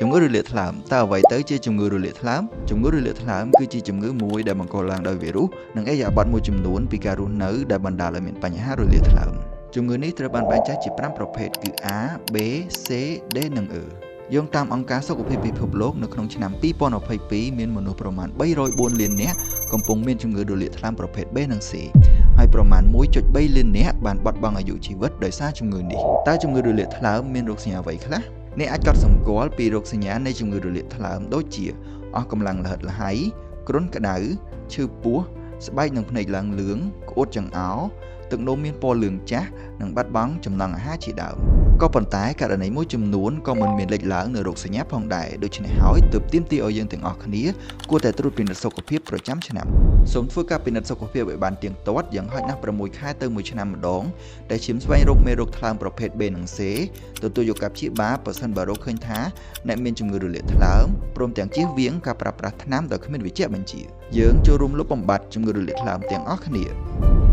Chúng ngứa rụi liệt thảm, ta vậy tới chia chúng ngứa rụi liệt thảm. Chúng ngứa rụi liệt thảm cứ chỉ chúng ngứa mũi để bằng cổ lang đôi virus, nâng ấy giả bọt mùi chùm nuốn vì cà rú nứ để bằng đà lại miền bánh hát rụi liệt thảm. Chúng ngứa níត្រូវបានបែងចែកជា5ប្រភេទគឺ A, B, C, D និង E យោងតាមអង្គការសុខភាពពិភពលោកនៅក្នុងឆ្នាំ2022មានមនុស្សប្រមាណ304លាននាក់កំពុងមានជំងឺរលាកថ្លើមប្រភេទ B និង C ហើយប្រមាណ1.3លាននាក់បានបាត់បង់អាយុជីវិតដោយសារជំងឺនេះតើជំងឺរលាកថ្លើមមានរោគសញ្ញាអ្វីខ្លះអ្នកអាចកត់សម្គាល់ពីរោគសញ្ញានៃជំងឺរលាកថ្លើមដូចជាអស់កម្លាំងល្ហិតល្ហៃគ្រុនក្តៅឈឺពោះស្បែកនិងភ្នែកឡើងលឿងក្អួតចង្អោរទឹកនោមមានពណ៌លឿងចាស់និងបាត់បង់ចំណង់អាហារជាដើមក៏ប៉ុន្តែករណីមួយចំនួនក៏មិនមានលេចឡើងនៅរោគសញ្ញាផងដែរដូច្នេះហើយទើបទាមទារឲ្យយើងទាំងអស់គ្នាគួរតែត្រួតពិនិត្យសុខភាពប្រចាំឆ្នាំសូមធ្វើការពិនិត្យសុខភាពឲ្យបានទៀងទាត់យ៉ាងហោចណាស់6ខែទៅ1ឆ្នាំម្ដងដែលឈាមស្វែងរកមេរោគថ្លើមប្រភេទ B និង C ទទួលយកការព្យាបាលប្រសិនបើរកឃើញថាអ្នកមានជំងឺរលាកថ្លើមព្រមទាំងជៀសវាងការប្រើប្រាស់ថ្នាំដោយគ្មានវេជ្ជបញ្ជាយើងចូលរួមលុបបំបាត់ជំងឺរលាកថ្លើមទាំងអស់គ្នា